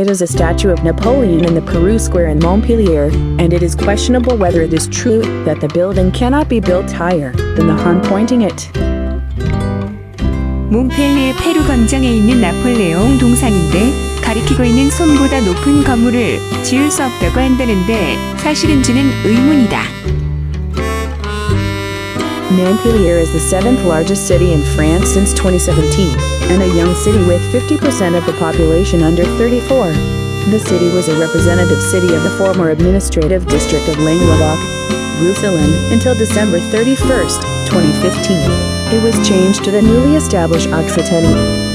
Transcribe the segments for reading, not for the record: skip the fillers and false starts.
It is a statue of Napoleon in the Peru Square in Montpellier, and it is questionable whether it is true that the building cannot be built higher than the Han pointing it. 몽펠리에 페루 광장에 있는 나폴레옹 동상인데 가리키고 있는 손보다 높은 건물을 지을 수 없다고 한다는데 사실인지는 의문이다. Montpellier is the 7th largest city in France since 2017, and a young city with 50% of the population under 34. The city was a representative city of the former administrative district of Languedoc-Roussillon until December 31st, 2015. It was changed to the newly established Occitanie.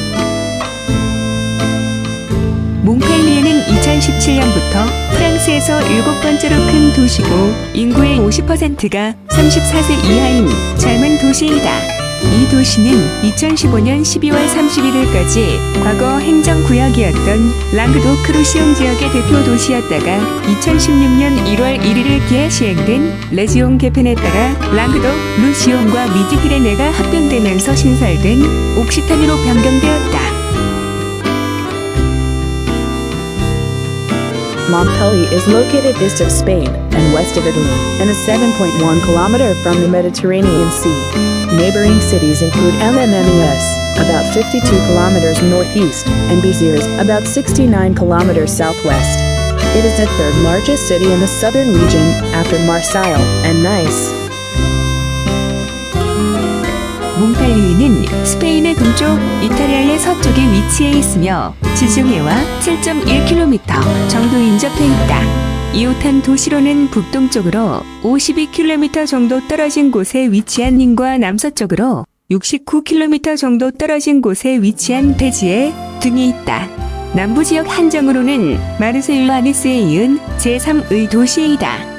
몽펠리에는 2017년부터 프랑스에서 7번째로 큰 도시고 인구의 50%가 34세 이하인 젊은 도시이다. 이 도시는 2015년 12월 31일까지 과거 행정구역이었던 랑그도크루시옹 지역의 대표 도시였다가 2016년 1월 1일기에 시행된 레지옹 개편에 따라 랑그도크루시옹과 미디피레네가 합병되면서 신설된 옥시타니로 변경되었다. Montpellier is located east of Spain and west of Italy, and is 7.1 km from the Mediterranean Sea. Neighboring cities include Lmmes, about 52 km northeast, and Béziers, about 69 km southwest. It is the third largest city in the southern region after Marseille and Nice. 몽펠리에는 스페인의 동쪽, 이탈리아의 서쪽에 위치해 있으며 지중해와 7.1km 정도 인접해 있다. 이웃한 도시로는 북동쪽으로 52km 정도 떨어진 곳에 위치한 닌과 남서쪽으로 69km 정도 떨어진 곳에 위치한 베지에 등이 있다. 남부 지역 한정으로는 마르세유 아니스에 이은 제3의 도시이다.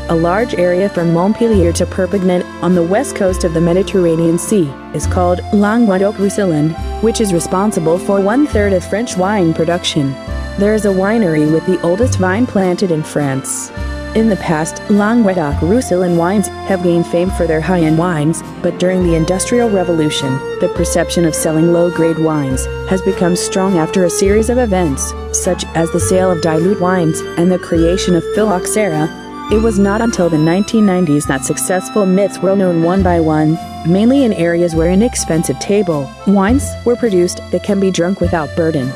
A large area from Montpellier to Perpignan on the west coast of the Mediterranean Sea is called Languedoc-Roussillon, which is responsible for 1/3 of French wine production. There is a winery with the oldest vine planted in France. In the past, Languedoc-Roussillon wines have gained fame for their high-end wines, but during the Industrial Revolution, the perception of selling low-grade wines has become strong after a series of events, such as the sale of dilute wines and the creation of phylloxera. It was not until the 1990s that successful myths were known one by one, mainly in areas where inexpensive table wines were produced that can be drunk without burden.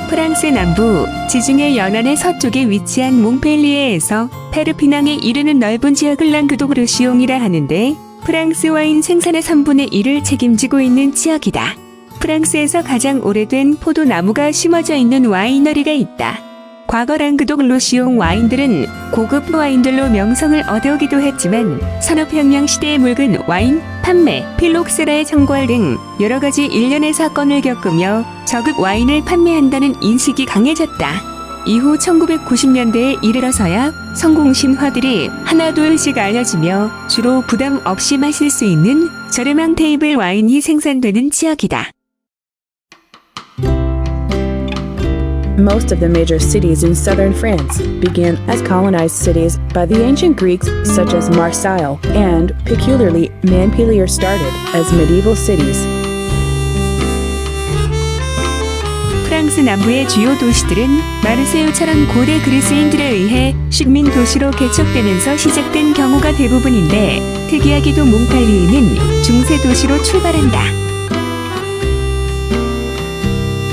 프랑스 남부, 지중해 연안의 서쪽에 위치한 몽펠리에에서 페르피낭에 이르는 넓은 지역을 랑그도크루시옹이라 하는데 프랑스 와인 생산의 3분의 1을 책임지고 있는 지역이다. 프랑스에서 가장 오래된 포도나무가 심어져 있는 와이너리가 있다. 과거 랑그도크루시옹 와인들은 고급 와인들로 명성을 얻어오기도 했지만 산업혁명 시대에 묽은 와인, 판매, 필록세라의 청괄 등 여러 가지 일련의 사건을 겪으며 저급 와인을 판매한다는 인식이 강해졌다. 이후 1990년대에 이르러서야 성공 신화들이 하나둘씩 알려지며 주로 부담 없이 마실 수 있는 저렴한 테이블 와인이 생산되는 지역이다. Most of the major cities in southern France began as colonized cities by the ancient Greeks, such as Marseille, and, peculiarly, Montpellier started as medieval cities. 프랑스 남부의 주요 도시들은 마르세유처럼 고대 그리스인들에 의해 식민 도시로 개척되면서 시작된 경우가 대부분인데 특이하게도 몽펠리에는 중세 도시로 출발한다.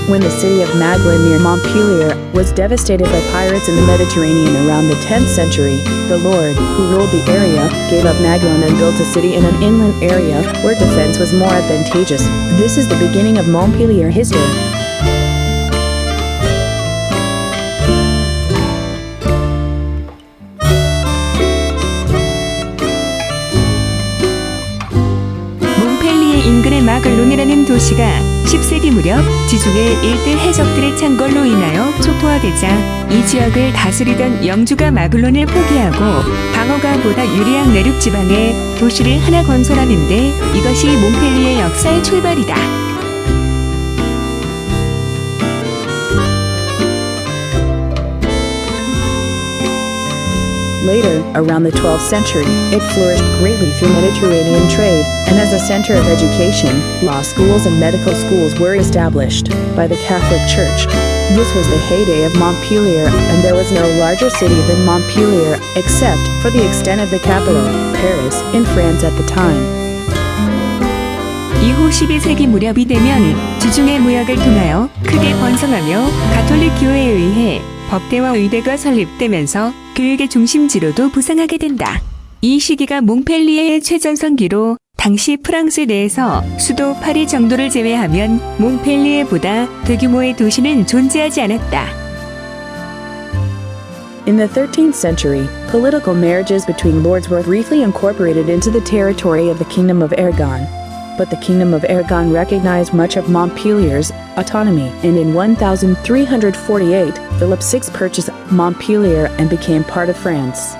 When the city of Maglan near Montpellier was devastated by pirates in the Mediterranean around the 10th century, the Lord, who ruled the area, gave up Maglan and built a city in an inland area where defense was more advantageous. This is the beginning of Montpellier history. 인근의 마글론이라는 도시가 10세기 무렵 지중해 일대 해적들의 창궐로 인하여 초토화되자 이 지역을 다스리던 영주가 마글론을 포기하고 방어가 보다 유리한 내륙 지방에 도시를 하나 건설하는데 이것이 몽펠리의 역사의 출발이다. Later, around the 12th century, it flourished greatly through Mediterranean trade, and as a center of education, law schools and medical schools were established by the Catholic Church. This was the heyday of Montpellier, and there was no larger city than Montpellier, except for the extent of the capital, Paris, in France at the time. 이후 12세기 무렵이 되면 지중해 무역을 통하여 크게 번성하며 가톨릭 교회에 의해 법대와 의대가 설립되면서 교육의 중심지로도 부상하게 된다. 이 시기가 몽펠리에의 최전성기로 당시 프랑스 내에서 수도 파리 정도를 제외하면 몽펠리에보다 대규모의 도시는 존재하지 않았다. In the 13th century, political marriages between lords were briefly incorporated into the territory of the Kingdom of Aragon. But the Kingdom of Aragon recognized much of Montpellier's autonomy, and in 1348, Philip VI purchased Montpellier and became part of France.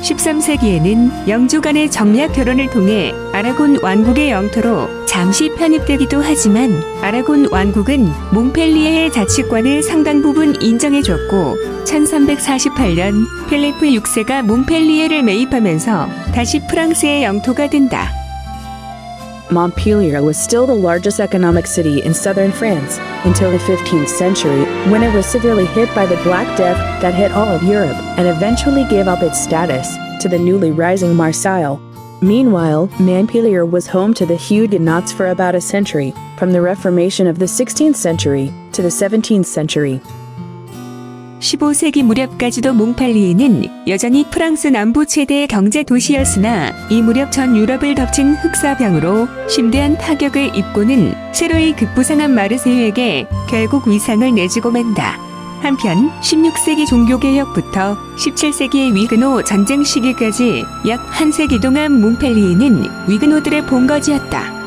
13세기에는 영조 간의 정략 결혼을 통해 아라곤 왕국의 영토로 잠시 편입되기도 하지만 아라곤 왕국은 몽펠리에의 자치권을 상당 부분 인정해줬고 1348년 필리프 6세가 몽펠리에를 매입하면서 다시 프랑스의 영토가 된다. Montpellier was still the largest economic city in southern France until the 15th century, when it was severely hit by the Black Death that hit all of Europe and eventually gave up its status to the newly rising Marseille. Meanwhile, Montpellier was home to the Huguenots for about a century, from the Reformation of the 16th century to the 17th century. 15세기 무렵까지도 몽펠리에는 여전히 프랑스 남부 최대의 경제 도시였으나 이 무렵 전 유럽을 덮친 흑사병으로 심대한 타격을 입고는 새로이 급부상한 마르세유에게 결국 위상을 내주고 만다. 한편 16세기 종교개혁부터 17세기의 위그노 전쟁 시기까지 약 한 세기 동안 몽펠리에는 위그노들의 본거지였다.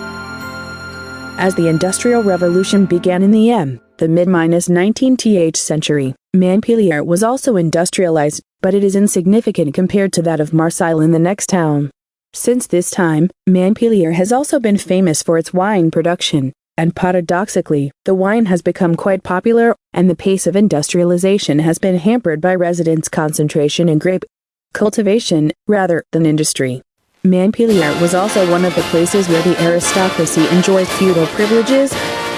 As the Industrial Revolution began in the mid-19th century, Montpellier was also industrialized, but it is insignificant compared to that of Marseille in the next town. Since this time, Montpellier has also been famous for its wine production, and paradoxically, the wine has become quite popular, and the pace of industrialization has been hampered by residents' concentration in grape cultivation rather than industry. Montpellier was also one of the places where the aristocracy enjoyed feudal privileges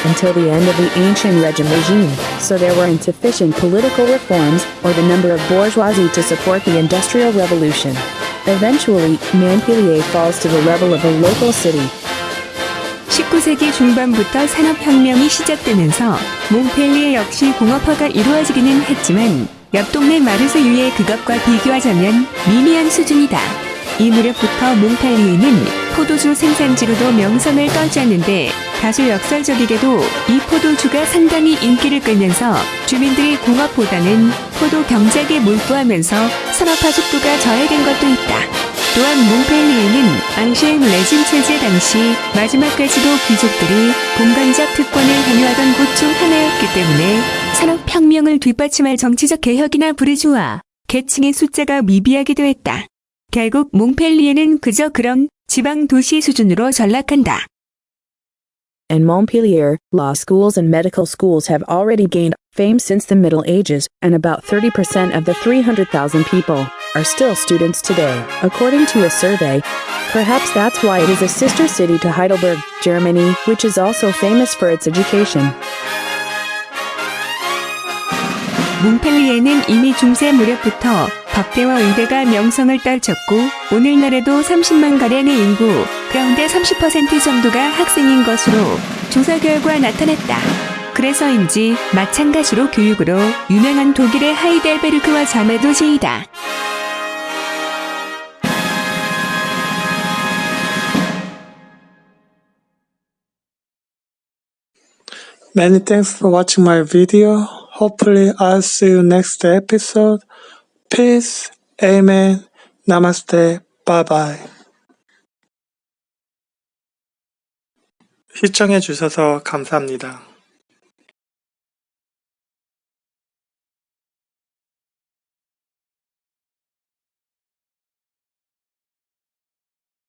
until the end of the ancient regime, so there were insufficient political reforms or the number of bourgeoisie to support the Industrial Revolution. Eventually, Montpellier falls to the level of a local city. 19세기 중반부터 산업혁명이 시작되면서 몽펠리에 역시 공업화가 이루어지기는 했지만 옆 동네 마르세유의 그것과 비교하자면 미미한 수준이다. 이 무렵부터 몽펠리에는 포도주 생산지로도 명성을 떨쳤는데 다소 역설적이게도 이 포도주가 상당히 인기를 끌면서 주민들이 공업보다는 포도 경작에 몰두하면서 산업화 속도가 저해된 것도 있다. 또한 몽펠리에는 앙시앙 레진 체제 당시 마지막까지도 귀족들이 공간적 특권을 행유하던 곳 중 하나였기 때문에 산업혁명을 뒷받침할 정치적 개혁이나 부르주아, 계층의 숫자가 미비하기도 했다. 결국 몽펠리에는 그저 그런 지방 도시 수준으로 전락한다. In Montpellier, law schools and medical schools have already gained fame since the Middle Ages, and about 30% of the 300,000 people are still students today, according to a survey. Perhaps that's why it is a sister city to Heidelberg, Germany, which is also famous for its education. 몽펠리에는 이미 중세 무렵부터 법대와 의대가 명성을 떨쳤고 오늘날에도 30만 가량의 인구, 그런데 30% 정도가 학생인 것으로 조사 결과 나타났다. 그래서인지 마찬가지로 교육으로 유명한 독일의 하이델베르크와 자매도시이다. Many thanks for watching my video. Hopefully I'll see you next episode. Peace. Amen. Namaste. Bye bye. 시청해 주셔서 감사합니다.